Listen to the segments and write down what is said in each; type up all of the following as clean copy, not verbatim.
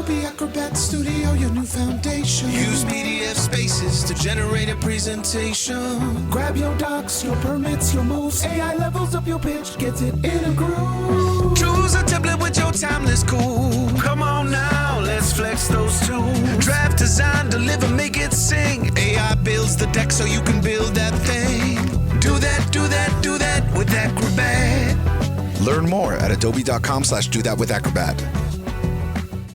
Adobe Acrobat Studio, your new foundation. Use PDF spaces to generate a presentation. Grab your docs, your permits, your moves. AI levels up your pitch, gets it in a groove. Choose a template with your timeless cool. Come on now, let's flex those tools. Draft, design, deliver, make it sing. AI builds the deck so you can build that thing. Do that, do that, do that with Acrobat. Learn more at adobe.com/do-that-with-Acrobat.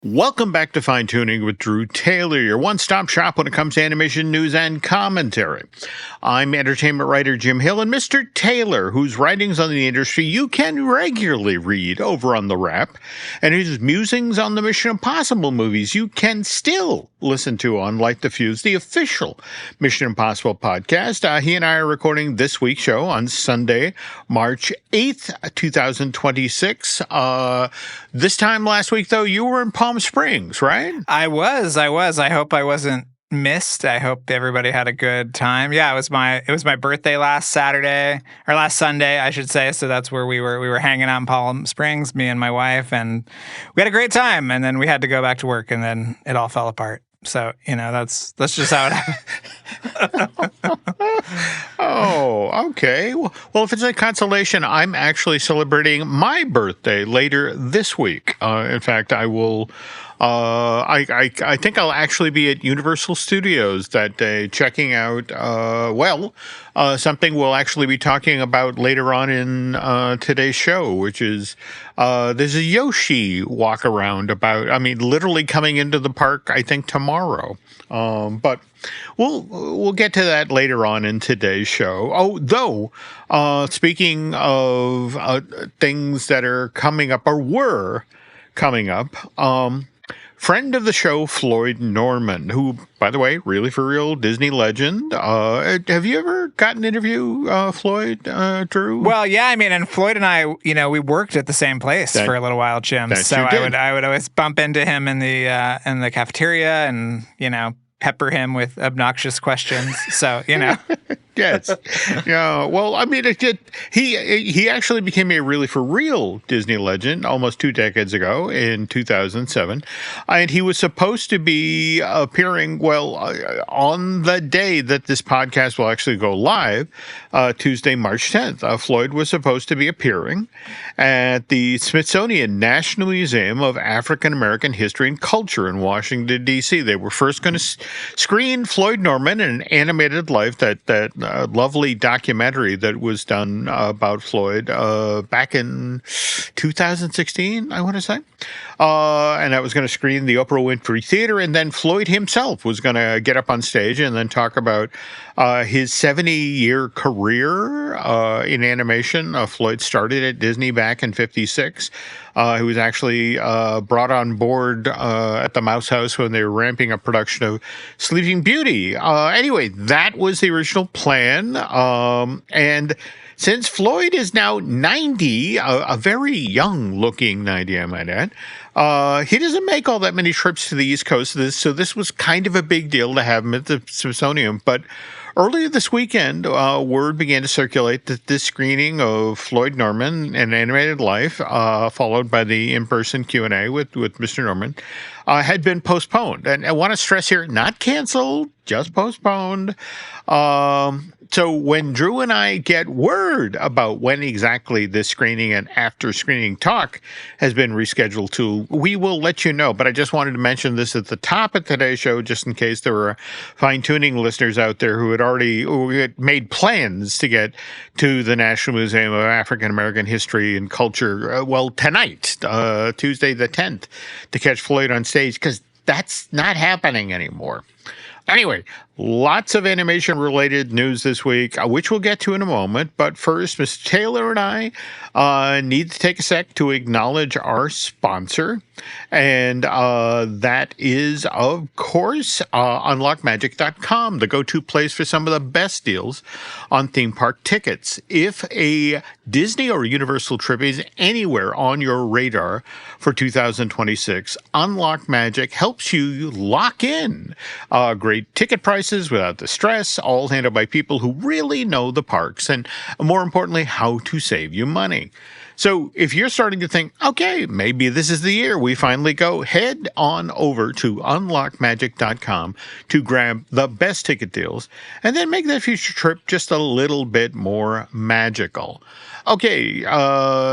Welcome back to Fine Tuning with Drew Taylor, your one-stop shop when it comes to animation news and commentary. I'm entertainment writer Jim Hill, and Mr. Taylor, whose writings on the industry you can regularly read over on The Wrap, and his musings on the Mission Impossible movies you can still listen to on Light the Fuse, the official Mission Impossible podcast. He and I are recording this week's show on Sunday, March 8th, 2026. This time last week, though, you were in Palm Springs, right? I was. I hope I wasn't missed. I hope everybody had a good time. Yeah, it was my birthday last Sunday, I should say. So that's where we were hanging out in Palm Springs, me and my wife, and we had a great time. And then we had to go back to work, and then it all fell apart. So, that's just how it happened. Oh, okay. Well, if it's a consolation, I'm actually celebrating my birthday later this week. In fact, I will. I think I'll actually be at Universal Studios that day, checking out. Something we'll actually be talking about later on in today's show, which is there's a Yoshi walk around literally coming into the park, I think, tomorrow. But we'll get to that later on in today's show. Oh, though, speaking of things that are coming up or were coming up, friend of the show, Floyd Norman, who, by the way, really for real Disney legend. Have you ever gotten to interview Floyd, Drew? Well, yeah, and Floyd and I, we worked at the same place for a little while, Jim. So I would always bump into him in the cafeteria and, pepper him with obnoxious questions. So, Yes. Yeah. Well, he actually became a really for real Disney legend almost 2 decades ago in 2007. And he was supposed to be appearing, on the day that this podcast will actually go live, Tuesday, March 10th. Floyd was supposed to be appearing at the Smithsonian National Museum of African American History and Culture in Washington, D.C. They were first going to screen Floyd Norman in an animated life, that lovely documentary that was done about Floyd back in 2016, I want to say. And that was going to screen the Oprah Winfrey Theater, and then Floyd himself was going to get up on stage and then talk about his 70-year career in animation. Floyd started at Disney back in 1956. He was actually brought on board at the Mouse House when they were ramping up production of Sleeping Beauty. Anyway, that was the original plan. And since Floyd is now 90, a very young-looking 90, I might add, he doesn't make all that many trips to the East Coast. So this was kind of a big deal to have him at the Smithsonian. But earlier this weekend, word began to circulate that this screening of Floyd Norman, An Animated Life, followed by the in-person Q&A with Mr. Norman, had been postponed. And I want to stress here, not canceled, just postponed. So when Drew and I get word about when exactly this screening and after screening talk has been rescheduled to, we will let you know. But I just wanted to mention this at the top of today's show, just in case there were fine-tuning listeners out there who had made plans to get to the National Museum of African American History and Culture, tonight, Tuesday the 10th, to catch Floyd on stage, because that's not happening anymore. Anyway, lots of animation-related news this week, which we'll get to in a moment. But first, Mr. Taylor and I need to take a sec to acknowledge our sponsor. And that is, of course, UnlockMagic.com, the go-to place for some of the best deals on theme park tickets. If a Disney or Universal trip is anywhere on your radar for 2026, Unlock Magic helps you lock in great ticket prices without the stress, all handled by people who really know the parks and, more importantly, how to save you money. So if you're starting to think, okay, maybe this is the year we finally go, head on over to unlockmagic.com to grab the best ticket deals and then make that future trip just a little bit more magical. Okay,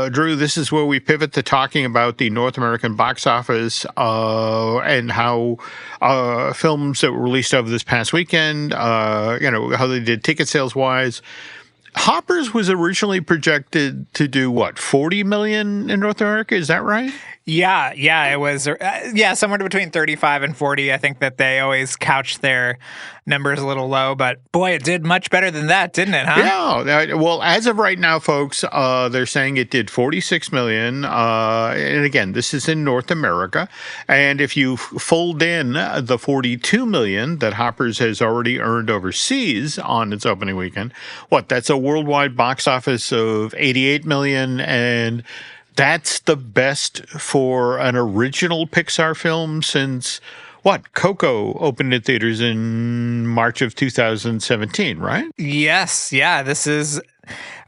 Drew, this is where we pivot to talking about the North American box office and how films that were released over this past weekend, how they did ticket sales wise. Hoppers was originally projected to do what, 40 million in North America? Is that right? Yeah, it was, somewhere between 35 and 40. I think that they always couch their numbers a little low, but boy, it did much better than that, didn't it, huh? Yeah, well, as of right now, folks, they're saying it did 46 million. And again, this is in North America. And if you fold in the 42 million that Hoppers has already earned overseas on its opening weekend, that's a worldwide box office of 88 million, and that's the best for an original Pixar film since, Coco opened in theaters in March of 2017, right? Yes, yeah, this is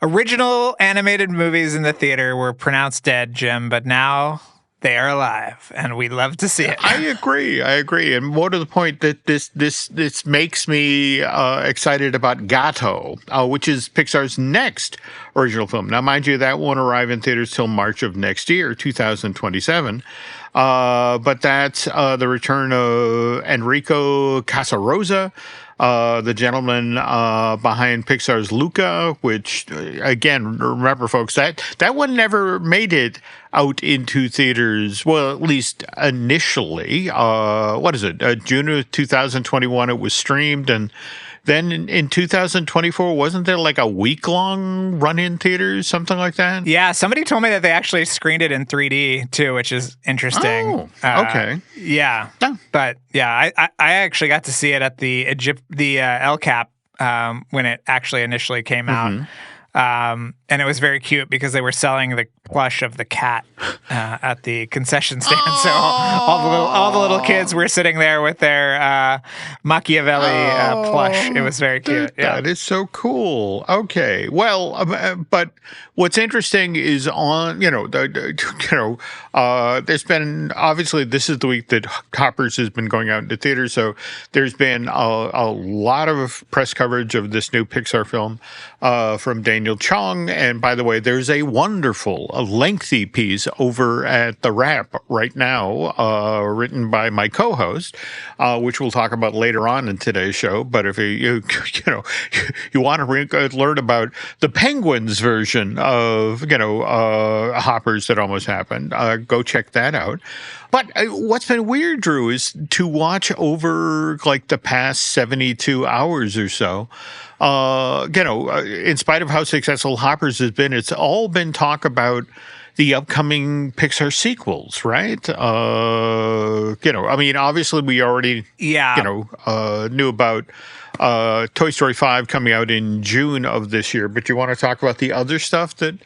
original animated movies in the theater were pronounced dead, Jim, but now they are alive, and we love to see it. I agree. And more to the point that this makes me excited about Gato, which is Pixar's next original film. Now, mind you, that won't arrive in theaters till March of next year, 2027. But that's the return of Enrico Casarosa, the gentleman behind Pixar's Luca, which, again, remember, folks, that one never made it out into theaters, well, at least initially. June of 2021, it was streamed, and then in 2024, wasn't there like a week-long run in theaters, something like that? Yeah, somebody told me that they actually screened it in 3D too, which is interesting. Oh, okay. Yeah, but yeah, I actually got to see it at the El Cap when it actually initially came out. And it was very cute because they were selling the plush of the cat at the concession stand. So all the little kids were sitting there with their Machiavelli plush. It was very cute. That is so cool. Okay, well, but what's interesting is there's been, obviously this is the week that Hoppers has been going out into theaters, so there's been a lot of press coverage of this new Pixar film from Daniel Chong. And by the way, there's a wonderful, lengthy piece over at The Wrap right now, written by my co-host, which we'll talk about later on in today's show. But if you want to learn about the Penguins version of Hoppers that almost happened, go check that out. But what's been weird, Drew, is to watch over like the past 72 hours or so. In spite of how successful Hoppers has been, it's all been talk about the upcoming Pixar sequels, right? Obviously we already, knew about Toy Story 5 coming out in June of this year. But you want to talk about the other stuff that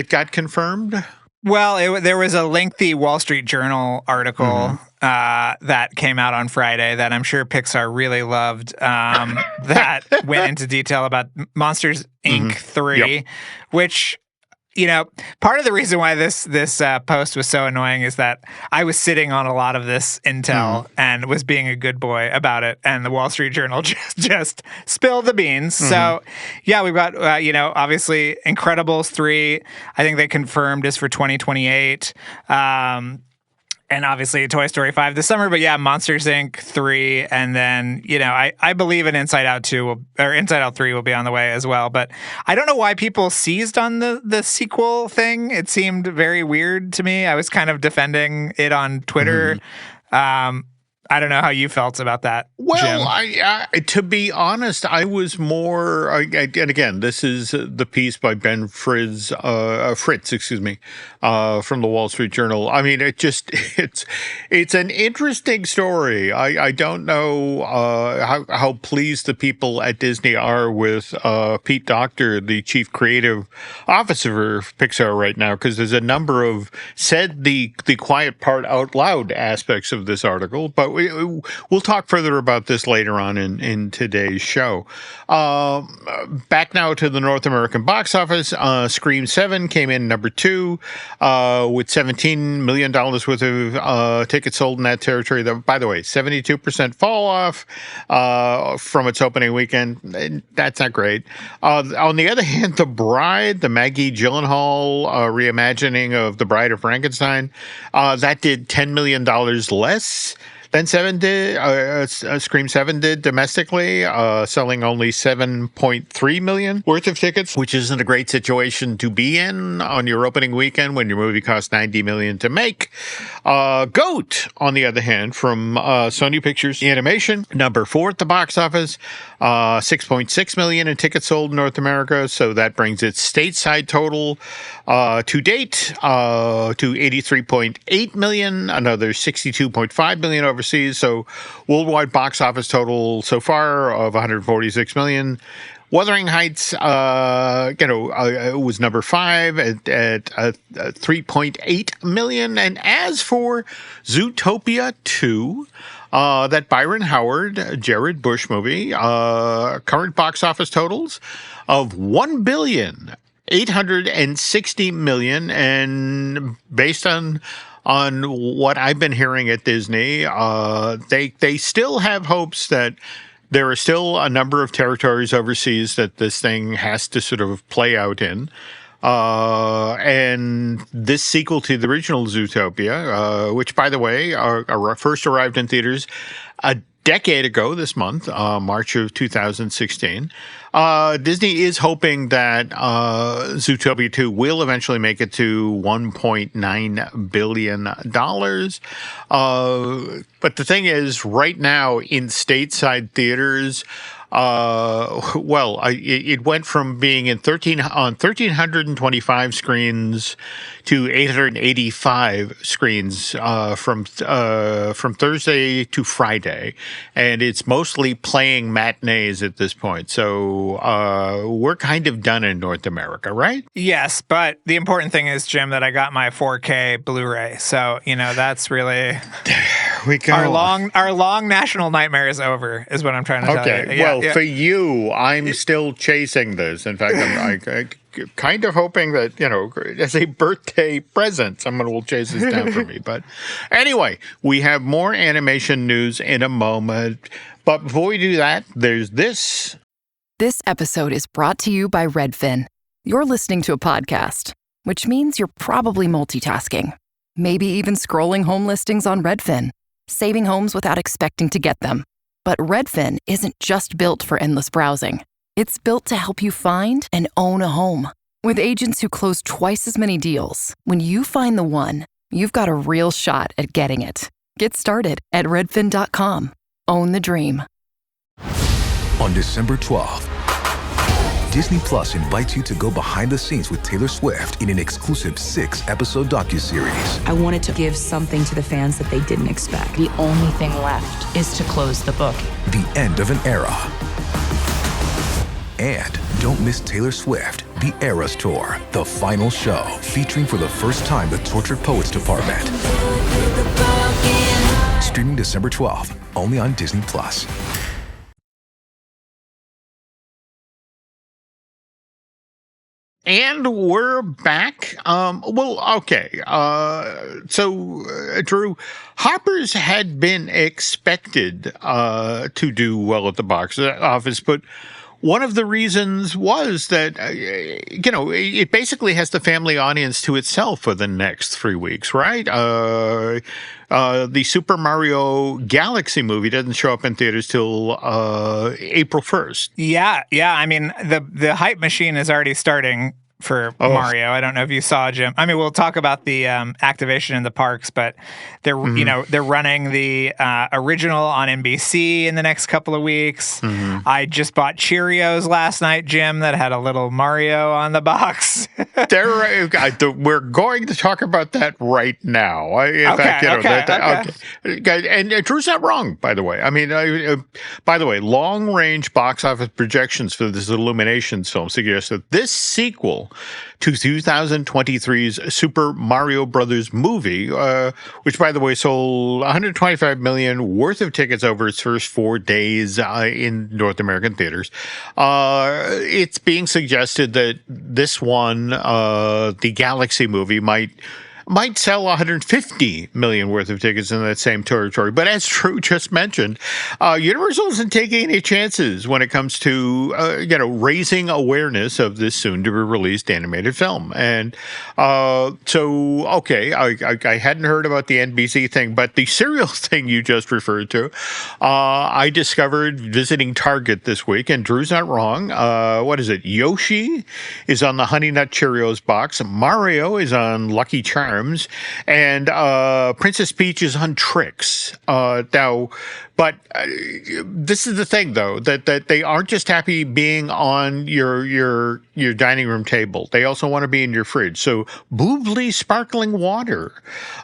got confirmed? Well, there was a lengthy Wall Street Journal article that came out on Friday that I'm sure Pixar really loved, that went into detail about Monsters, Inc. 3, which, part of the reason why this post was so annoying is that I was sitting on a lot of this intel and was being a good boy about it, and the Wall Street Journal just spilled the beans. So, yeah, we've got, obviously Incredibles 3, I think they confirmed is for 2028. And obviously Toy Story 5 this summer, but yeah, Monsters, Inc. 3, and then, I believe an Inside Out 2 or Inside Out 3 will be on the way as well, but I don't know why people seized on the sequel thing. It seemed very weird to me. I was kind of defending it on Twitter. I don't know how you felt about that, Well, Jim. to be honest, I was more, and again, this is the piece by Ben Fritz, from the Wall Street Journal. I mean, it's an interesting story. I don't know how pleased the people at Disney are with Pete Docter, the chief creative officer of Pixar right now, because there's a number of said the quiet part out loud aspects of this article, but we'll talk further about this later on in today's show. Back now to the North American box office. Scream 7 came in number 2 with $17 million worth of tickets sold in that territory. By the way, 72% fall off from its opening weekend. That's not great. On the other hand, The Bride, the Maggie Gyllenhaal reimagining of The Bride of Frankenstein, that did $10 million less than Scream 7 did domestically, selling only 7.3 million worth of tickets, which isn't a great situation to be in on your opening weekend when your movie costs $90 million to make. Goat, on the other hand, from Sony Pictures Animation, number 4 at the box office, 6.6 million in tickets sold in North America, so that brings its stateside total to date to 83.8 million, another 62.5 million overseas. So worldwide box office total so far of 146 million. Wuthering Heights, was number 5 at 3.8 million. And as for Zootopia 2, that Byron Howard, Jared Bush movie, current box office totals of $1,860 million, and based on what I've been hearing at Disney, they still have hopes that there are still a number of territories overseas that this thing has to sort of play out in. And this sequel to the original Zootopia, which, by the way, first arrived in theaters a decade ago this month, March of 2016. Disney is hoping that Zootopia 2 will eventually make it to $1.9 billion. But the thing is, right now in stateside theaters, it went from being on 1,325 screens to 885 screens from Thursday to Friday, and it's mostly playing matinees at this point. So we're kind of done in North America, right? Yes, but the important thing is, Jim, that I got my 4K Blu-ray. So that's really we go. Our long national nightmare is over, is what I'm trying to tell you. Okay, for you, I'm still chasing this. In fact, I'm kind of hoping that, as a birthday present, someone will chase this down for me. But anyway, we have more animation news in a moment. But before we do that, there's this. This episode is brought to you by Redfin. You're listening to a podcast, which means you're probably multitasking. Maybe even scrolling home listings on Redfin, saving homes without expecting to get them. But Redfin isn't just built for endless browsing. It's built to help you find and own a home. With agents who close twice as many deals, when you find the one, you've got a real shot at getting it. Get started at redfin.com. Own the dream. On December 12th, Disney Plus invites you to go behind the scenes with Taylor Swift in an exclusive 6-episode docuseries. I wanted to give something to the fans that they didn't expect. The only thing left is to close the book. The end of an era. And don't miss Taylor Swift, The Eras Tour, the final show, featuring for the first time the Tortured Poets Department. Streaming December 12th, only on Disney Plus. And we're back. Okay. So, Drew, Hoppers had been expected to do well at the box office, but one of the reasons was that, it basically has the family audience to itself for the next 3 weeks, right? The Super Mario Galaxy movie doesn't show up in theaters till April 1st. Yeah. I mean, the hype machine is already starting for Mario. I don't know if you saw, Jim. I mean, we'll talk about the activation in the parks, but they're they're running the original on NBC in the next couple of weeks. Mm-hmm. I just bought Cheerios last night, Jim, that had a little Mario on the box. We're going to talk about that right now. Okay. And Drew's not wrong, by the way. I mean, by the way, long-range box office projections for this Illuminations film suggest that this sequel to 2023's Super Mario Brothers movie, which, by the way, sold 125 million worth of tickets over its first 4 days in North American theaters. It's being suggested that this one, the Galaxy movie, might sell 150 million worth of tickets in that same territory. But as Drew just mentioned, Universal isn't taking any chances when it comes to, raising awareness of this soon-to-be-released animated film. And I hadn't heard about the NBC thing, but the cereal thing you just referred to, I discovered visiting Target this week, and Drew's not wrong. What is it? Yoshi is on the Honey Nut Cheerios box. Mario is on Lucky Charms. And Princess Peach is on Trix. But this is the thing, though, that they aren't just happy being on your dining room table. They also want to be in your fridge. So Boobly Sparkling Water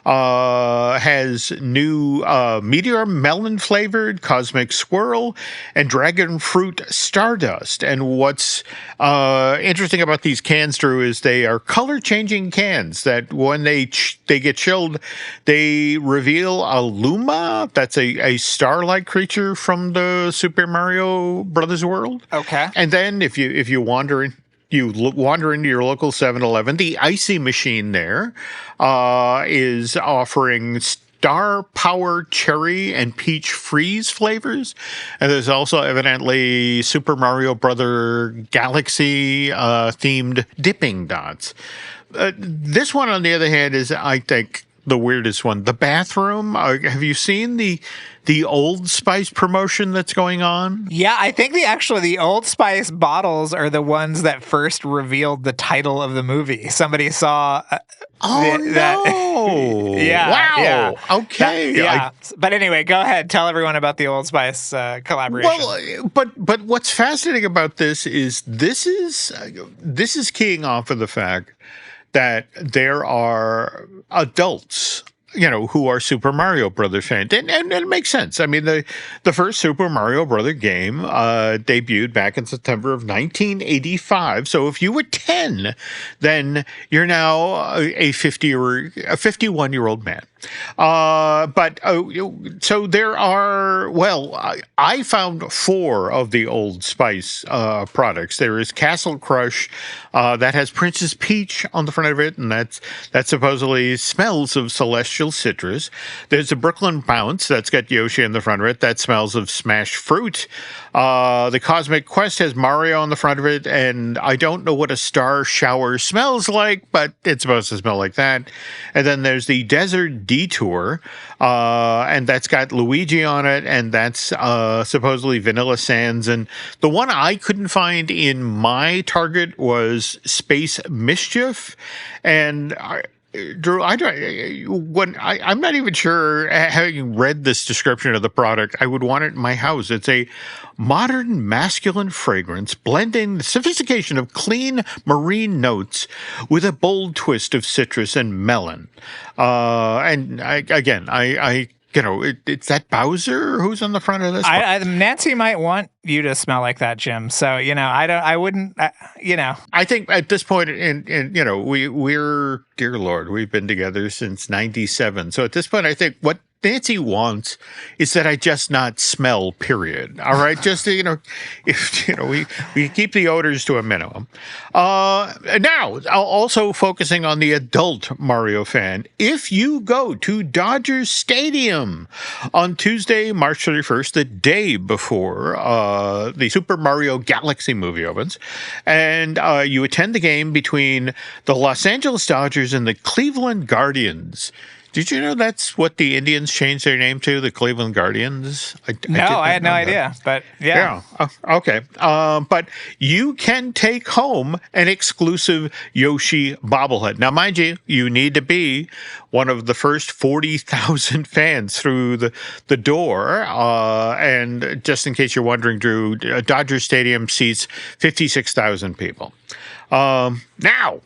has new Meteor Melon flavored Cosmic Swirl and Dragon Fruit Stardust. And what's interesting about these cans, Drew, is they are color-changing cans that when they get chilled, they reveal a Luma. That's a star-like creature from the Super Mario Brothers world. Okay. And then if you wander into your local 7-Eleven, the icy machine there is offering Star Power Cherry and Peach Freeze flavors. And there's also evidently Super Mario Brother Galaxy themed dipping dots. This one, on the other hand, is, I think, the weirdest one. The bathroom. Have you seen the Old Spice promotion that's going on? Yeah, I think the Old Spice bottles are the ones that first revealed the title of the movie. Somebody saw. No! Yeah. Wow. Yeah. Okay. But anyway, go ahead. Tell everyone about the Old Spice collaboration. Well, but what's fascinating about this is this is keying off of the fact that there are adults, who are Super Mario Brothers fans. And it makes sense. I mean, the first Super Mario Brothers game debuted back in September of 1985. So if you were 10, then you're now a 51-year-old man. So there are, I found 4 of the Old Spice products. There is Castle Crush that has Princess Peach on the front of it, and that supposedly smells of celestial citrus. There's a Brooklyn Bounce that's got Yoshi on the front of it. That smells of smashed fruit. The Cosmic Quest has Mario on the front of it, and I don't know what a Star Shower smells like, but it's supposed to smell like that. And then there's the Desert Detour, and that's got Luigi on it, and that's supposedly Vanilla Sands. And the one I couldn't find in my Target was Space Mischief, and Drew, I'm not even sure, having read this description of the product, I would want it in my house. It's a modern masculine fragrance blending the sophistication of clean marine notes with a bold twist of citrus and melon. It's that Bowser who's on the front of this. Nancy might want you to smell like that, Jim. So, I wouldn't. I think at this point, we're, dear Lord, we've been together since 97. So at this point, I think what Nancy wants is that I just not smell, period. All right. Just, we keep the odors to a minimum. Now, also focusing on the adult Mario fan, if you go to Dodger Stadium on Tuesday, March 31st, the day before the Super Mario Galaxy movie opens, and you attend the game between the Los Angeles Dodgers and the Cleveland Guardians. Did you know that's what the Indians changed their name to, the Cleveland Guardians? I had no idea, but yeah. Okay. But you can take home an exclusive Yoshi bobblehead. Now, mind you, you need to be one of the first 40,000 fans through the door. And just in case you're wondering, Drew, Dodger Stadium seats 56,000 people. Now,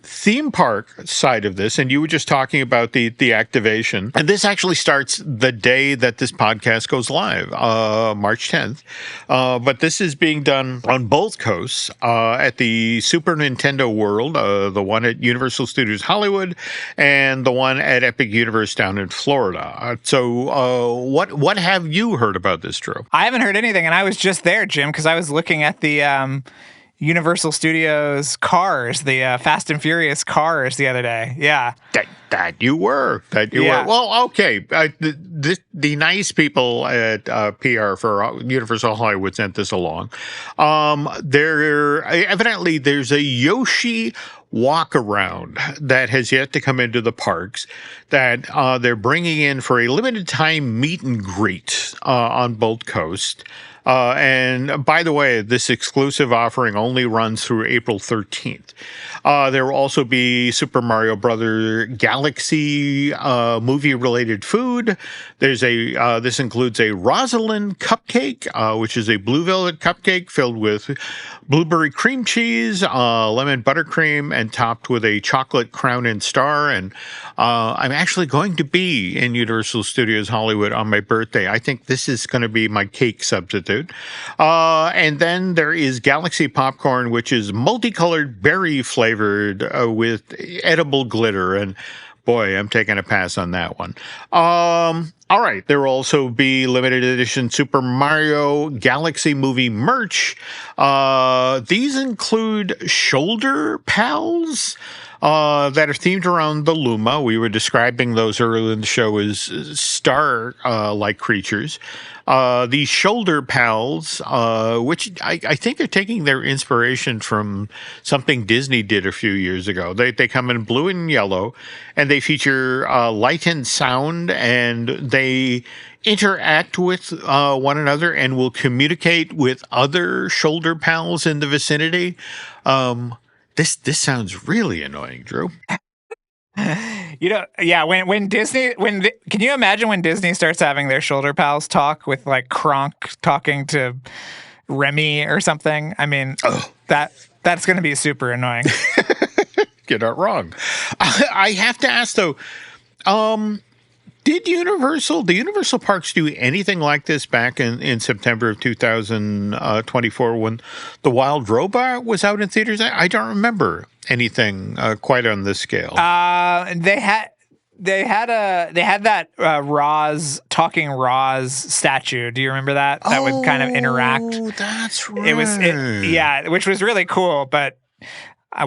theme park side of this, and you were just talking about the activation, and this actually starts the day that this podcast goes live, March 10th. But this is being done on both coasts at the Super Nintendo World, the one at Universal Studios Hollywood, and the one at Epic Universe down in Florida. So what have you heard about this, Drew? I haven't heard anything, and I was just there, Jim, because I was looking at the Universal Studios cars, the Fast and Furious cars the other day. Yeah. That you were. Well, okay. The nice people at PR for Universal Hollywood sent this along. Evidently there's a Yoshi walk around that has yet to come into the parks that they're bringing in for a limited time meet and greet on both coasts. And by the way, this exclusive offering only runs through April 13th. There will also be Super Mario Brother Galaxy movie-related food. This includes a Rosalind cupcake, which is a blue velvet cupcake filled with blueberry cream cheese, lemon buttercream, and topped with a chocolate crown and star. And I'm actually going to be in Universal Studios Hollywood on my birthday. I think this is going to be my cake substitute. And then there is Galaxy Popcorn, which is multicolored berry flavored with edible glitter. And boy, I'm taking a pass on that one. All right. There will also be limited edition Super Mario Galaxy movie merch. These include shoulder pals that are themed around the Luma. We were describing those earlier in the show as star-like creatures. These shoulder pals, which I think are taking their inspiration from something Disney did a few years ago. They come in blue and yellow, and they feature light and sound, and they interact with one another and will communicate with other shoulder pals in the vicinity. This sounds really annoying, Drew. When Disney, can you imagine when Disney starts having their shoulder pals talk with like Kronk talking to Remy or something? I mean, that's going to be super annoying. You're not wrong. I have to ask though, did the Universal Parks do anything like this back in September of 2024 when The Wild Robot was out in theaters? I don't remember anything quite on this scale. They had that talking Roz statue. Do you remember that? That would kind of interact. Oh, that's right. Which was really cool, but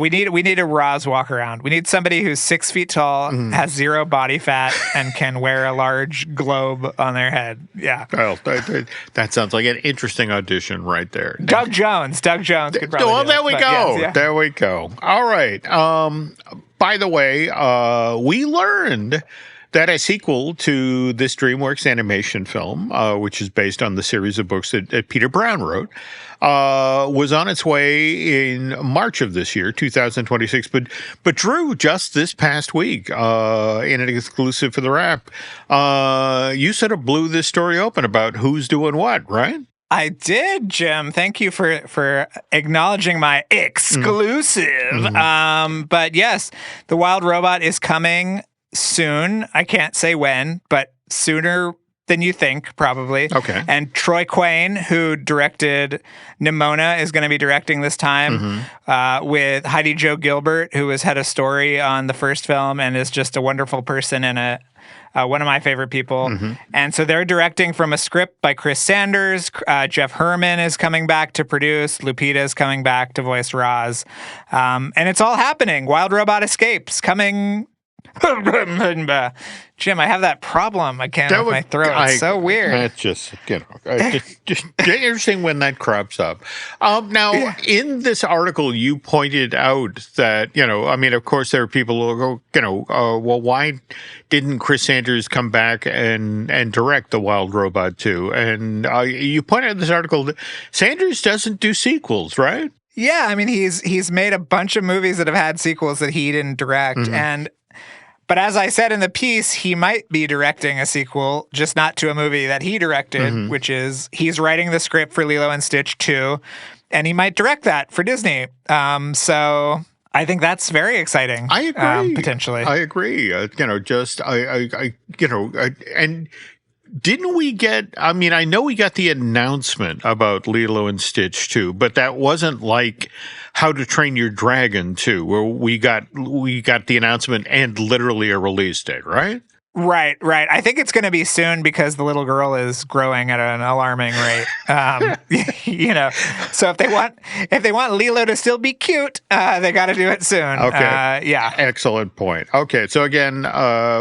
we need a Roz walk around. We need somebody who's 6 feet tall, has zero body fat, and can wear a large globe on their head. Yeah. Well, that sounds like an interesting audition right there. Doug Jones could probably. Well, there we go. Yes, yeah. There we go. All right. By the way, we learned that a sequel to this DreamWorks animation film, which is based on the series of books that Peter Brown wrote, was on its way in March of this year, 2026. But Drew, just this past week, in an exclusive for the Wrap, you sort of blew this story open about who's doing what, right? I did, Jim. Thank you for acknowledging my exclusive. But yes, The Wild Robot is coming soon. I can't say when, but sooner than you think, probably. Okay. And Troy Quayne, who directed Nimona, is going to be directing this time with Heidi Jo Gilbert, who was head of story on the first film and is just a wonderful person and one of my favorite people. And so they're directing from a script by Chris Sanders. Jeff Herman is coming back to produce. Lupita is coming back to voice Roz. And it's all happening. Wild Robot Escapes coming. Jim, I have that problem. I can't with my throat. It's so weird. That's just, just interesting when that crops up. Now, in this article, you pointed out that, of course, there are people who go, well, why didn't Chris Sanders come back and direct The Wild Robot 2? And you pointed out in this article that Sanders doesn't do sequels, right? Yeah, I mean, he's made a bunch of movies that have had sequels that he didn't direct, But as I said in the piece, he might be directing a sequel, just not to a movie that he directed, which is he's writing the script for Lilo and Stitch 2, and he might direct that for Disney. So I think that's very exciting. I agree. Potentially. I agree. And didn't we get, I mean, I know we got the announcement about Lilo and Stitch 2, but that wasn't like How to Train Your Dragon 2, where we got the announcement and literally a release date, right? Right. I think it's going to be soon because the little girl is growing at an alarming rate. So if they want Lilo to still be cute, they got to do it soon. Okay. Yeah. Excellent point. Okay. So again,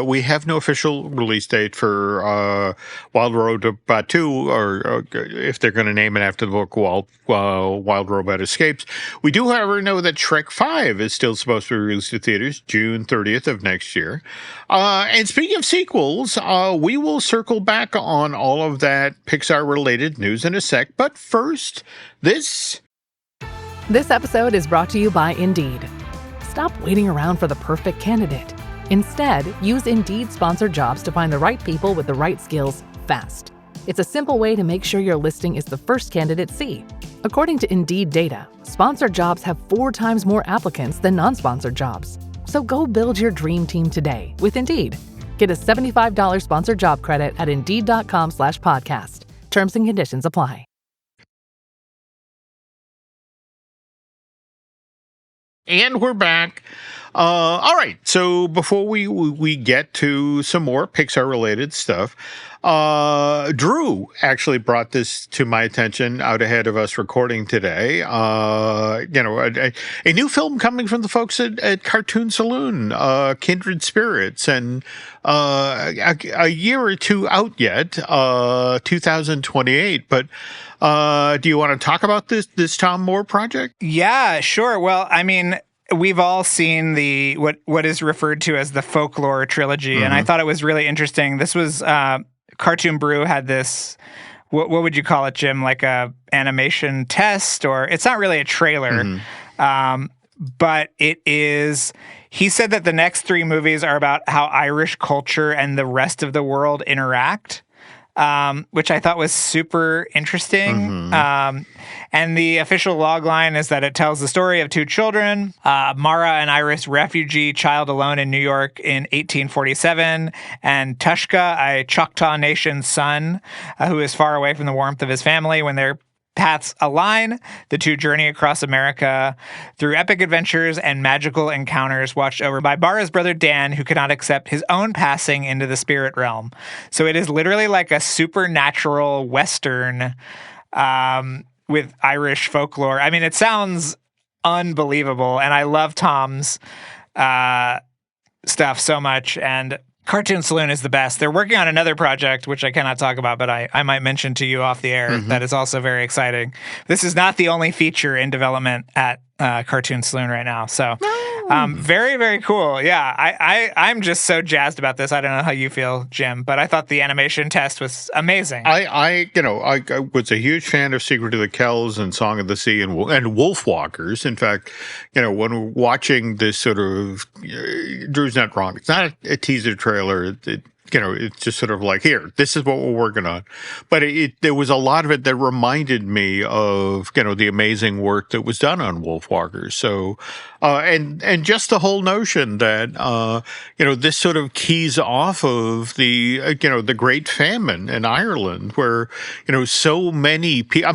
we have no official release date for Wild Robot 2, or if they're going to name it after the book Wild Robot Escapes. We do, however, know that Shrek 5 is still supposed to be released to theaters June 30th of next year. And speaking of sequels, we will circle back on all of that Pixar-related news in a sec. But first, this episode is brought to you by Indeed. Stop waiting around for the perfect candidate. Instead, use Indeed sponsored jobs to find the right people with the right skills fast. It's a simple way to make sure your listing is the first candidates see. According to Indeed data, sponsored jobs have 4 times more applicants than non-sponsored jobs. So go build your dream team today with Indeed. Get a $75 sponsored job credit at Indeed.com/podcast. Terms and conditions apply. And we're back. All right. So before we get to some more Pixar-related stuff, Drew actually brought this to my attention out ahead of us recording today. A new film coming from the folks at Cartoon Saloon, Kindred Spirits, and a year or two out yet, 2028. But do you want to talk about this Tom Moore project? Yeah, sure. Well, I mean, we've all seen the what is referred to as the folklore trilogy, and I thought it was really interesting. This was Cartoon Brew had this. What would you call it, Jim? Like a animation test, or it's not really a trailer, but it is. He said that the next 3 movies are about how Irish culture and the rest of the world interact. Which I thought was super interesting. And the official logline is that it tells the story of 2 children, Mara, an Irish refugee child alone in New York in 1847, and Tushka, a Choctaw Nation son who is far away from the warmth of his family. When their paths align, the 2 journey across America through epic adventures and magical encounters watched over by Mara's brother Dan, who cannot accept his own passing into the spirit realm. So it is literally like a supernatural Western with Irish folklore. I mean, it sounds unbelievable, and I love Tom's stuff so much, and Cartoon Saloon is the best. They're working on another project, which I cannot talk about, but I might mention to you off the air. That is also very exciting. This is not the only feature in development at Cartoon Saloon right now. So very, very cool. Yeah, I'm just so jazzed about this. I don't know how you feel, Jim, but I thought the animation test was amazing. I was a huge fan of Secret of the Kells and Song of the Sea and Wolfwalkers. In fact, when watching this sort of, Drew's not wrong. It's not a teaser trailer. It's just sort of like, here, this is what we're working on. But there was a lot of it that reminded me of, the amazing work that was done on Wolfwalkers. So, and just the whole notion that, this sort of keys off of the Great Famine in Ireland, where, so many people,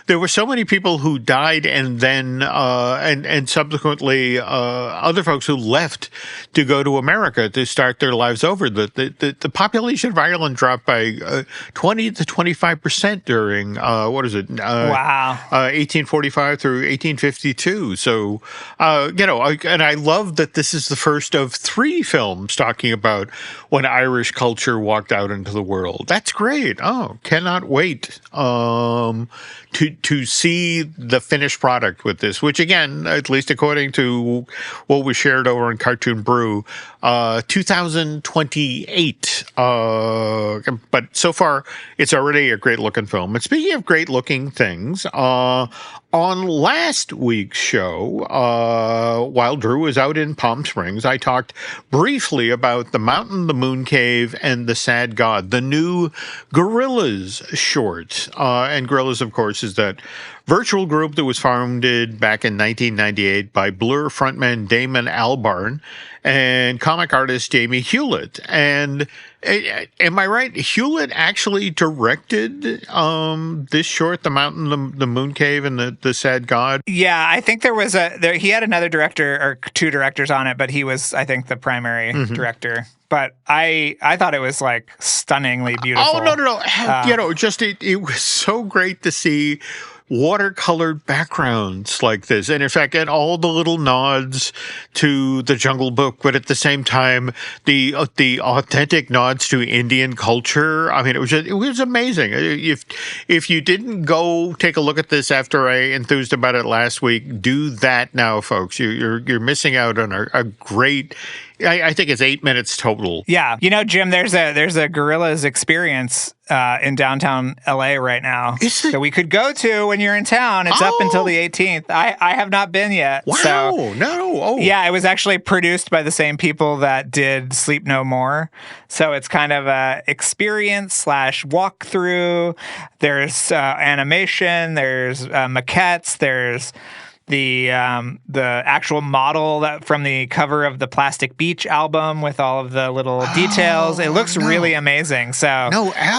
there were so many people who died and then, and subsequently, other folks who left to go to America to start their lives over. The population of Ireland dropped by 20 to 25% during wow 1845 through 1852. So and I love that this is the first of 3 films talking about when Irish culture walked out into the world. That's great. Oh, cannot wait to see the finished product with this, which again, at least according to what was shared over in Cartoon Brew, 2028. But so far, it's already a great looking film. And speaking of great looking things, On last week's show, while Drew was out in Palm Springs, I talked briefly about The Mountain, the Moon Cave, and The Sad God, the new Gorillaz short. And Gorillaz, of course, is that virtual group that was founded back in 1998 by Blur frontman Damon Albarn and comic artist Jamie Hewlett. And am I right? Hewlett actually directed this short, The Mountain, the Moon Cave, and the Sad God? Yeah, I think he had another director or two directors on it, but he was, I think, the primary director. But I thought it was like stunningly beautiful. Oh, no. It was so great to see watercolored backgrounds like this. And in fact, and all the little nods to the Jungle Book, but at the same time, the authentic nods to Indian culture. I mean, it was amazing. If you didn't go take a look at this after I enthused about it last week, do that now, folks. You're missing out on a great, I think it's 8 minutes total. Yeah. You know, Jim, there's a Gorillaz experience in downtown LA right now that we could go to when you're in town. It's up until the 18th. I have not been yet. Wow. So, no. Oh. Yeah, it was actually produced by the same people that did Sleep No More. So it's kind of a experience / walkthrough. There's animation, there's maquettes, there's the actual model that from the cover of the Plastic Beach album with all of the little details. It looks really amazing. So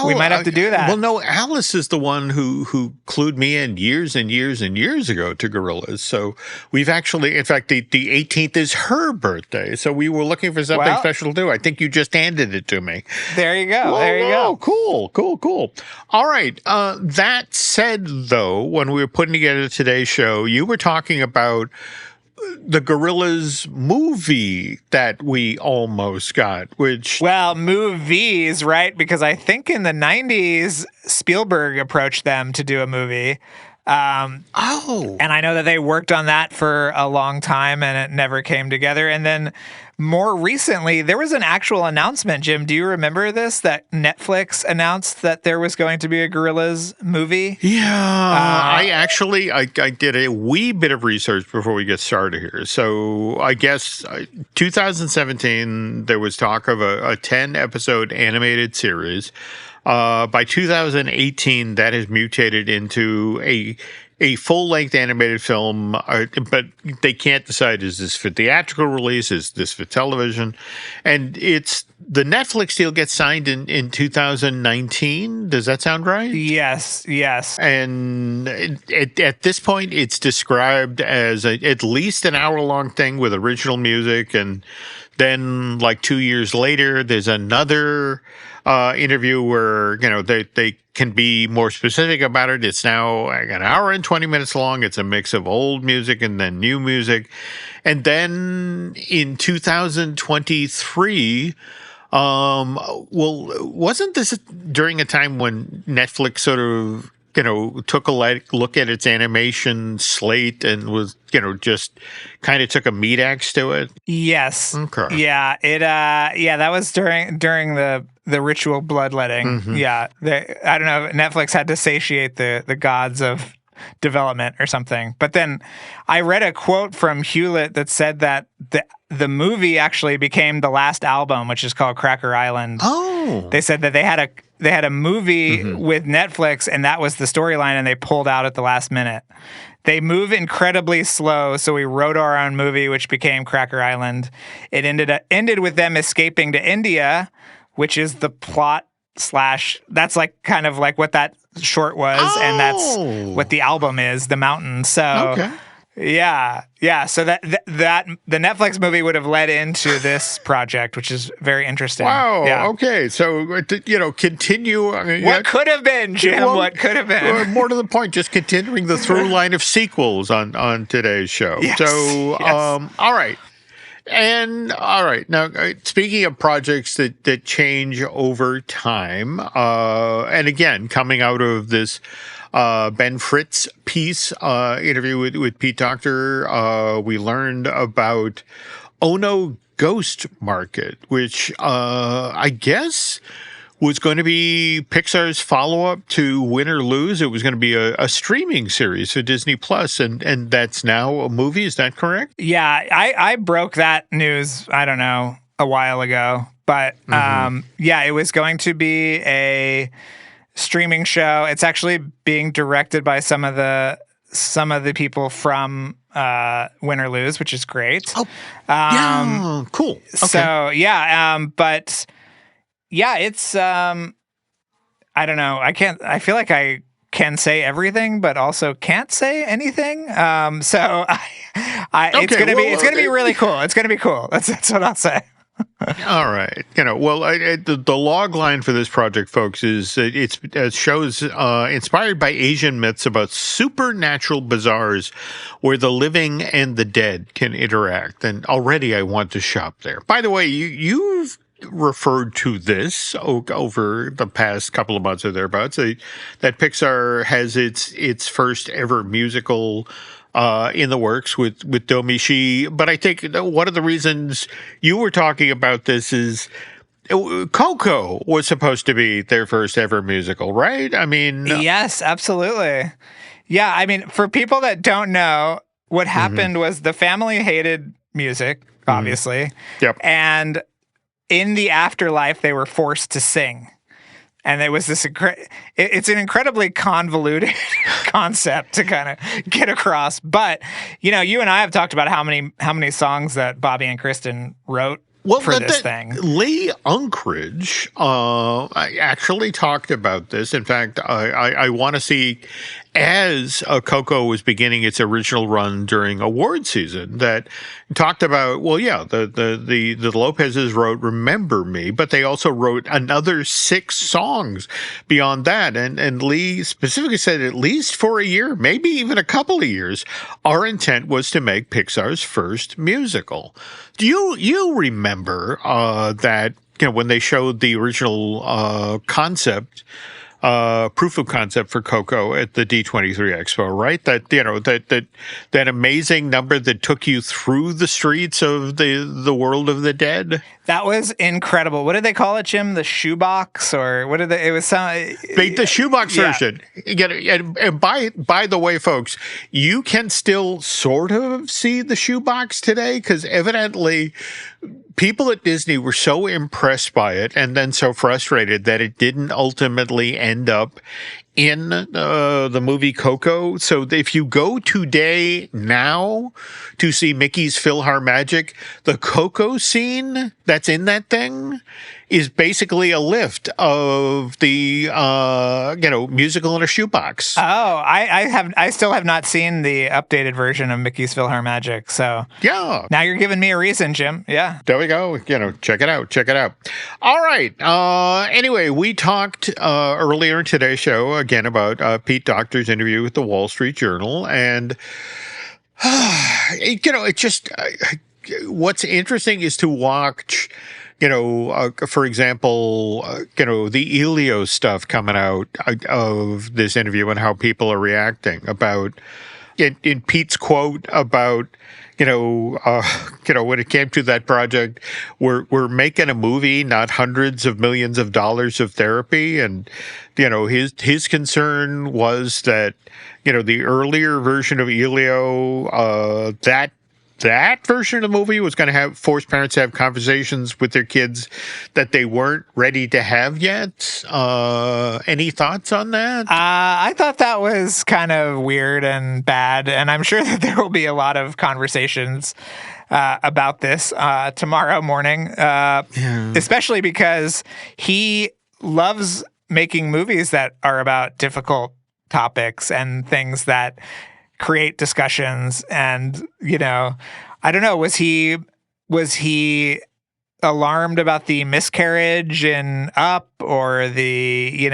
we might have to do that. Well, no, Alice is the one who clued me in years and years and years ago to Gorillaz. So we've actually, in fact, the 18th is her birthday. So we were looking for something special to do. I think you just handed it to me. There you go. There you go. Cool. All right. That said, though, when we were putting together today's show, you were talking about the Gorillaz movie that we almost got, which... Well, movies, right? Because I think in the 90s, Spielberg approached them to do a movie. And I know that they worked on that for a long time and it never came together. And then more recently, there was an actual announcement, Jim. Do you remember this? That Netflix announced that there was going to be a Gorillaz movie? Yeah. I did a wee bit of research before we get started here. So I guess 2017, there was talk of a 10-episode animated series. By 2018, that has mutated into a full-length animated film, but they can't decide, is this for theatrical release, is this for television? And the Netflix deal gets signed in 2019. Does that sound right? Yes. And at this point, it's described as at least an hour-long thing with original music, and then like 2 years later, there's another interview where, they can be more specific about it. It's now like an hour and 20 minutes long. It's a mix of old music and then new music. And then in 2023, wasn't this during a time when Netflix sort of, took a look at its animation slate and was, just kind of took a meat axe to it? Yes. Okay. Yeah. That was during the ritual bloodletting. Mm-hmm. Yeah. I don't know. Netflix had to satiate the gods of development or something. But then I read a quote from Hewlett that said that the movie actually became the last album, which is called Cracker Island. Oh. They said that they had a movie with Netflix, and that was the storyline, and they pulled out at the last minute. They move incredibly slow, so we wrote our own movie, which became Cracker Island. It ended with them escaping to India, which is the plot / that's like kind of like what that short was, and that's what the album is, The Mountain. So okay. Yeah. So that the Netflix movie would have led into this project, which is very interesting. Wow. Yeah. Okay. So continue. What could have been, Jim? What could have been? More to the point, just continuing the through line of sequels on today's show. Yes. So, all right. And all right, now speaking of projects that change over time, and again coming out of this Ben Fritz piece interview with Pete Docter, we learned about Ono Ghost Market, which I guess was going to be Pixar's follow-up to Win or Lose. It was going to be a streaming series for Disney Plus, and that's now a movie. Is that correct? Yeah, I broke that news, I don't know, a while ago. But yeah, it was going to be a streaming show. It's actually being directed by some of the people from Win or Lose, which is great. Oh, yeah, cool. Okay. So yeah, but yeah, it's I don't know. I feel like I can say everything, but also can't say anything. So it's gonna be really cool. It's gonna be cool. That's what I'll say. All right. Well, the log line for this project, folks, is it shows inspired by Asian myths about supernatural bazaars where the living and the dead can interact. And already I want to shop there. By the way, you've referred to this over the past couple of months or thereabouts, that Pixar has its first ever musical in the works with Domishi. But I think one of the reasons you were talking about this is Coco was supposed to be their first ever musical, right? I mean, yes, absolutely. Yeah, I mean, for people that don't know, what happened was the family hated music, obviously. Yep. And in the afterlife, they were forced to sing. And it was this it's an incredibly convoluted concept to kind of get across. But, you and I have talked about how many songs that Bobby and Kristen wrote for this thing. Lee Unkrich actually talked about this. In fact, I want to see, as Coco was beginning its original run during award season, that talked about, well, yeah, the Lopez's wrote Remember Me, but they also wrote another 6 songs beyond that. And Lee specifically said, at least for a year, maybe even a couple of years, our intent was to make Pixar's first musical. Do you remember that, when they showed the original concept, proof of concept for Coco at the D23 Expo, right? That amazing number that took you through the streets of the world of the dead. That was incredible. What did they call it, Jim? The shoebox, or what did it was some the shoebox version. And by the way, folks, you can still sort of see the shoebox today, because evidently people at Disney were so impressed by it and then so frustrated that it didn't ultimately end up in the movie Coco. So if you go today now to see Mickey's PhilharMagic, the Coco scene that's in that thing is basically a lift of the musical in a shoebox. Oh, I still have not seen the updated version of Mickey's PhilharMagic. So yeah, now you're giving me a reason, Jim. Yeah, there we go. Check it out. All right. Anyway, we talked earlier in today's show again about Pete Docter's interview with the Wall Street Journal, and it just what's interesting is to watch. For example, the Elio stuff coming out of this interview and how people are reacting about in Pete's quote about, when it came to that project, we're making a movie, not hundreds of millions of dollars of therapy. And, his concern was that, the earlier version of Elio, that version of the movie was going to force parents to have conversations with their kids that they weren't ready to have yet. Any thoughts on that? I thought that was kind of weird and bad, and I'm sure that there will be a lot of conversations about this tomorrow morning, especially because he loves making movies that are about difficult topics and things that create discussions. And, I don't know, was he alarmed about the miscarriage in Up, or the,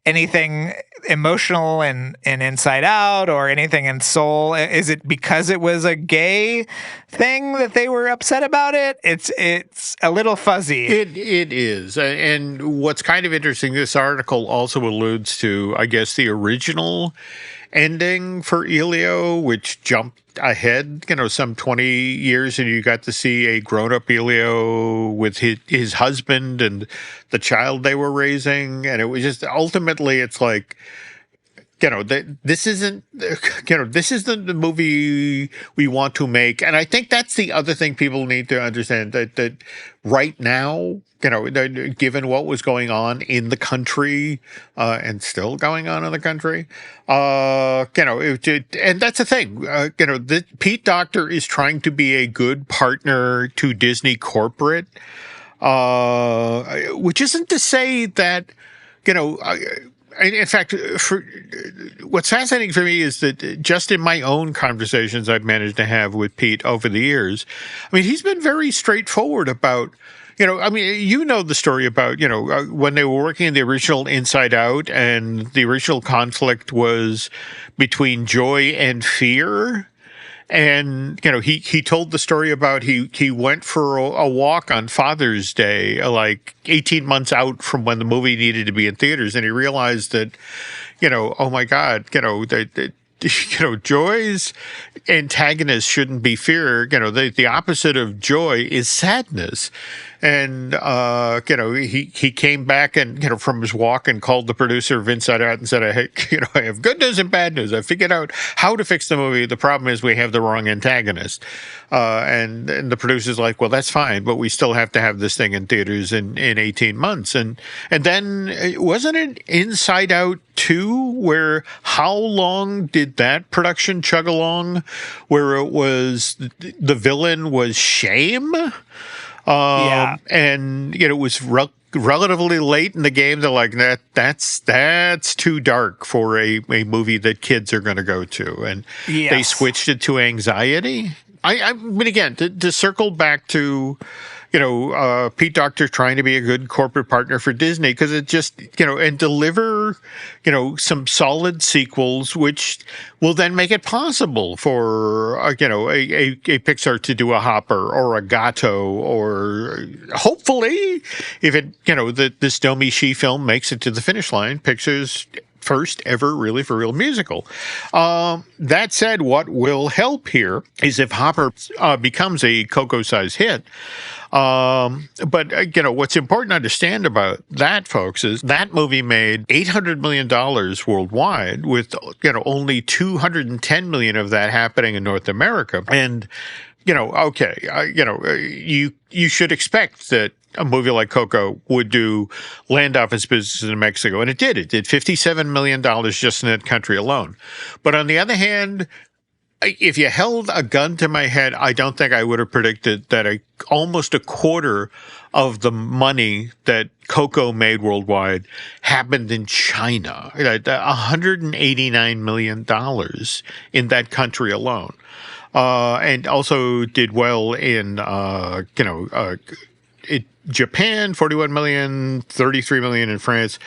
anything emotional in Inside Out, or anything in Soul? Is it because it was a gay thing that they were upset about it? It's a little fuzzy. It is. And what's kind of interesting, this article also alludes to, I guess, the original ending for Elio, which jumped ahead, some 20 years, and you got to see a grown-up Elio with his husband and the child they were raising. And it was just, ultimately, it's like, this isn't the movie we want to make. And I think that's the other thing people need to understand, that right now, given what was going on in the country, and still going on in the country, and that's the thing, Pete Docter is trying to be a good partner to Disney corporate, which isn't to say that, in fact, what's fascinating for me is that just in my own conversations I've managed to have with Pete over the years, he's been very straightforward about, the story about, when they were working in the original Inside Out, and the original conflict was between joy and fear. And, he told the story about he went for a walk on Father's Day, like 18 months out from when the movie needed to be in theaters. And he realized that, oh my God, joy's antagonist shouldn't be fear. The opposite of joy is sadness. And, he came back and, from his walk and called the producer of Inside Out and said, hey, I have good news and bad news. I figured out how to fix the movie. The problem is we have the wrong antagonist. And the producer's like, well, that's fine, but we still have to have this thing in theaters in 18 months. And then wasn't it Inside Out 2, where how long did that production chug along, where it was the villain was shame? And, it was relatively late in the game. They're like, that's too dark for a movie that kids are going to go to. And they switched it to anxiety. I mean, again, to circle back to, Pete Docter trying to be a good corporate partner for Disney, because it just, and deliver, some solid sequels, which will then make it possible for, a Pixar to do a Hopper or a Gato, or hopefully, if it, this Domi Shi film makes it to the finish line, Pixar's first ever really for real musical. That said, what will help here is if Hopper becomes a Coco-sized hit. But what's important to understand about that, folks, is that movie made $800 million worldwide, with, only $210 million of that happening in North America. And, you should expect that a movie like Coco would do land office business in Mexico. And it did. It did $57 million just in that country alone. But on the other hand, if you held a gun to my head, I don't think I would have predicted that almost a quarter of the money that Coco made worldwide happened in China. $189 million in that country alone. And also did well in, Japan, 41 million, 33 million in France.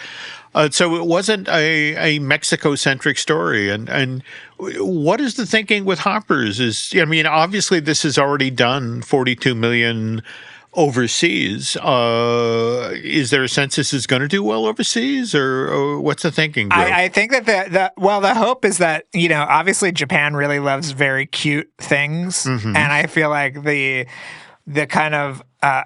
So it wasn't a Mexico-centric story. And what is the thinking with Hoppers? Obviously this has already done 42 million overseas. Is there a sense this is going to do well overseas, or what's the thinking, Drew? I think that the hope is that, obviously Japan really loves very cute things. Mm-hmm. And I feel like the kind of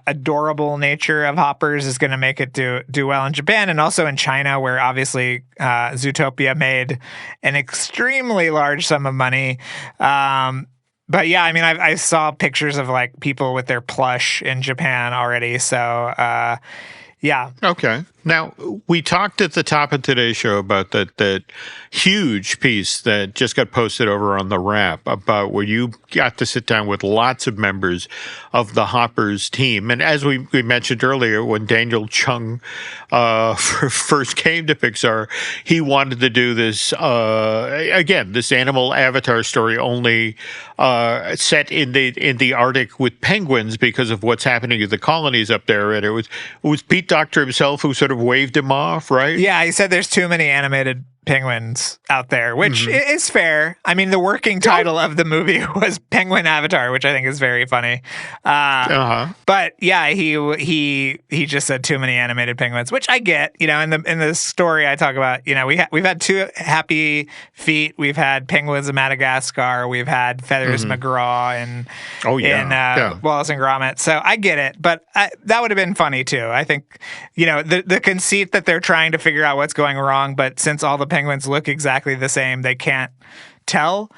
adorable nature of Hoppers is going to make it do well in Japan, and also in China, where obviously Zootopia made an extremely large sum of money. But yeah, I saw pictures of like people with their plush in Japan already. So yeah. Okay. Now, we talked at the top of today's show about that huge piece that just got posted over on The Wrap, about where you got to sit down with lots of members of the Hoppers team. And as we mentioned earlier, when Daniel Chung first came to Pixar, he wanted to do this, again, this animal avatar story, only set in the Arctic with penguins because of what's happening to the colonies up there. And it was Pete Docter himself who sort of waved him off, right? Yeah, he said there's too many animated penguins out there, which is fair. I mean, the working title of the movie was Penguin Avatar, which I think is very funny. But yeah, he just said too many animated penguins, which I get. You know, in the story I talk about, you know, we've had 2 happy feet, we've had penguins of Madagascar, we've had Feathers McGraw and Wallace and Gromit. So I get it, but that would have been funny too. I think, you know, the conceit that they're trying to figure out what's going wrong, but since all the penguins look exactly the same, they can't tell,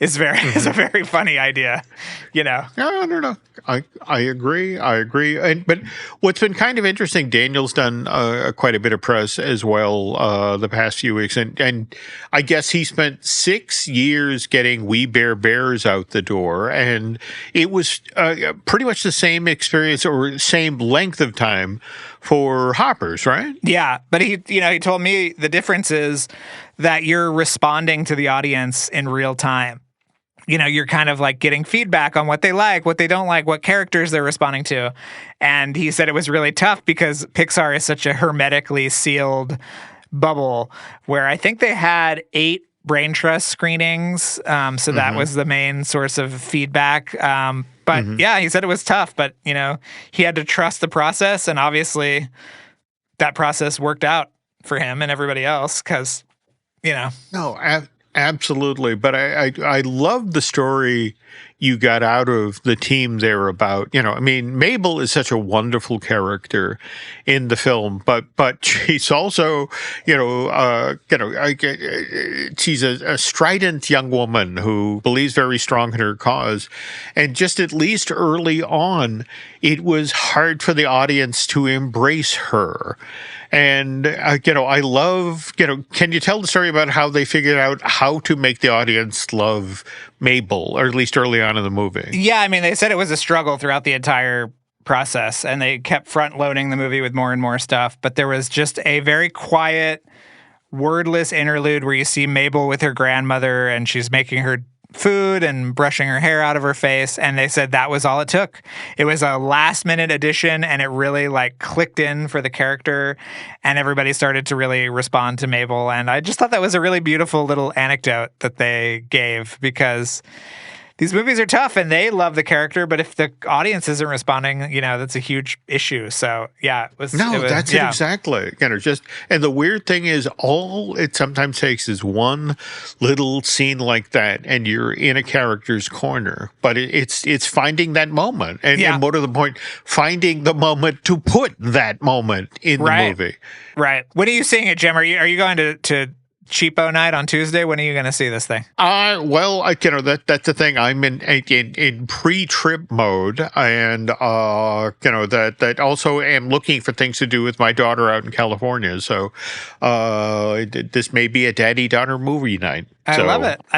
is a very funny idea, you know. No. I agree. But what's been kind of interesting, Daniel's done quite a bit of press as well the past few weeks, and I guess he spent 6 years getting We Bare Bears out the door, and it was pretty much the same experience or same length of time for Hoppers, right? Yeah, but he told me the difference is that you're responding to the audience in real time. You know, you're kind of like getting feedback on what they like, what they don't like, what characters they're responding to. And he said it was really tough because Pixar is such a hermetically sealed bubble where I think they had 8 brain trust screenings. So that was the main source of feedback. But yeah, he said it was tough, but you know, he had to trust the process. And obviously that process worked out for him and everybody else because, you know. No, absolutely. But I love the story you got out of the team there about, you know, I mean, Mabel is such a wonderful character in the film, but she's also, she's a strident young woman who believes very strong in her cause. And just at least early on, it was hard for the audience to embrace her. And, I love, can you tell the story about how they figured out how to make the audience love Mabel, or at least early on in the movie? Yeah, I mean, they said it was a struggle throughout the entire process, and they kept front-loading the movie with more and more stuff. But there was just a very quiet, wordless interlude where you see Mabel with her grandmother, and she's making her food and brushing her hair out of her face, and they said that was all it took. It was a last-minute addition, and it really like clicked in for the character, and everybody started to really respond to Mabel. And I just thought that was a really beautiful little anecdote that they gave, because these movies are tough and they love the character, but if the audience isn't responding, that's a huge issue. So yeah, that's it exactly. And the weird thing is, all it sometimes takes is one little scene like that, and you're in a character's corner. But it's finding that moment, and more to the point, finding the moment to put that moment in the movie. Right. When are you seeing it, Jim? Are you going to Cheapo night on Tuesday? When are you going to see this thing? That's the thing. I'm in pre-trip mode, and that also am looking for things to do with my daughter out in California. So this may be a daddy-daughter movie night. I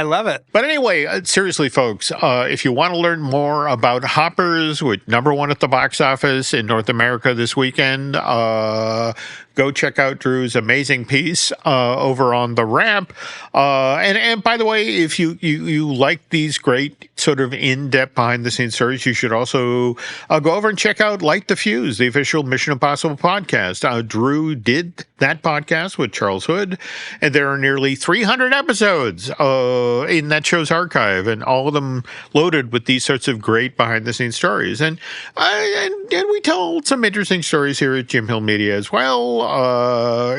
love it. But anyway, seriously, folks, if you want to learn more about Hoppers, with #1 at the box office in North America this weekend, go check out Drew's amazing piece over on The Ramp. And by the way, if you like these great sort of in-depth behind-the-scenes stories, you should also go over and check out Light the Fuse, the official Mission Impossible podcast. Drew did that podcast with Charles Hood, and there are nearly 300 episodes in that show's archive, and all of them loaded with these sorts of great behind-the-scenes stories. And we told some interesting stories here at Jim Hill Media as well.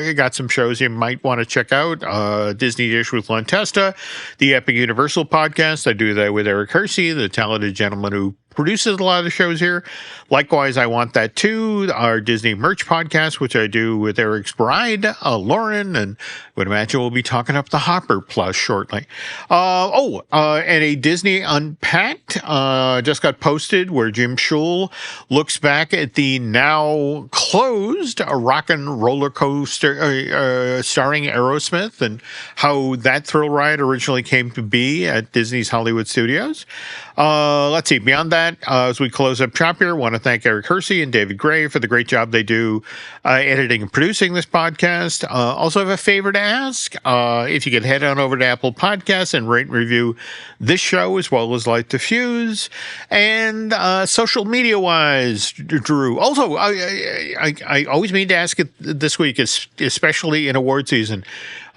You got some shows you might want to check out. Disney Dish with Len Testa, the Epic Universal podcast. I do that with Eric Hersey, the talented gentleman who produces a lot of the shows here. Likewise, I Want That Too, our Disney merch podcast, which I do with Eric's bride, Lauren, and would imagine we'll be talking up the Hopper Plus shortly. And a Disney Unpacked just got posted, where Jim Schul looks back at the now closed Rock and Roller Coaster starring Aerosmith, and how that thrill ride originally came to be at Disney's Hollywood Studios. Let's see, beyond that, as we close up shop here, I want to thank Eric Hersey and David Gray for the great job they do editing and producing this podcast. Also have a favor to ask. If you could head on over to Apple Podcasts and rate and review this show, as well as Light the Fuse. And social media-wise, Drew, also, I always mean to ask it this week, especially in award season.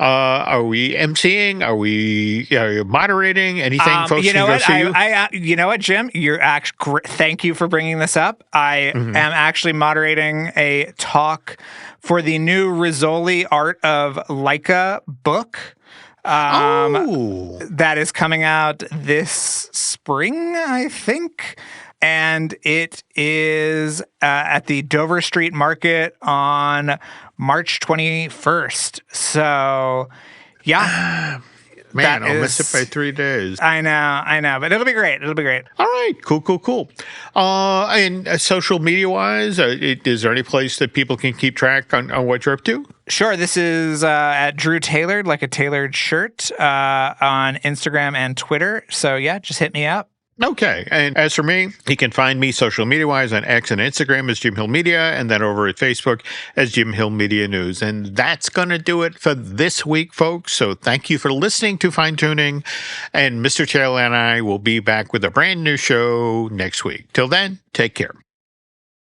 Are we emceeing? Are we moderating? Anything folks you know can what? go see you? You know what, Jim? You're actually thank you for bringing this up. I am actually moderating a talk for the new Rizzoli Art of Leica book. That is coming out this spring, I think. And it is at the Dover Street Market on March 21st. So, yeah. Man, I'll miss it by 3 days. I know. But it'll be great. It'll be great. All right. Cool. And social media-wise, is there any place that people can keep track on what you're up to? Sure. This is at Drew Tailored, like a tailored shirt, on Instagram and Twitter. So, yeah, just hit me up. Okay. And as for me, you can find me social media-wise on X and Instagram as Jim Hill Media, and then over at Facebook as Jim Hill Media News. And that's going to do it for this week, folks. So thank you for listening to Fine Tuning. And Mr. Taylor and I will be back with a brand new show next week. Till then, take care.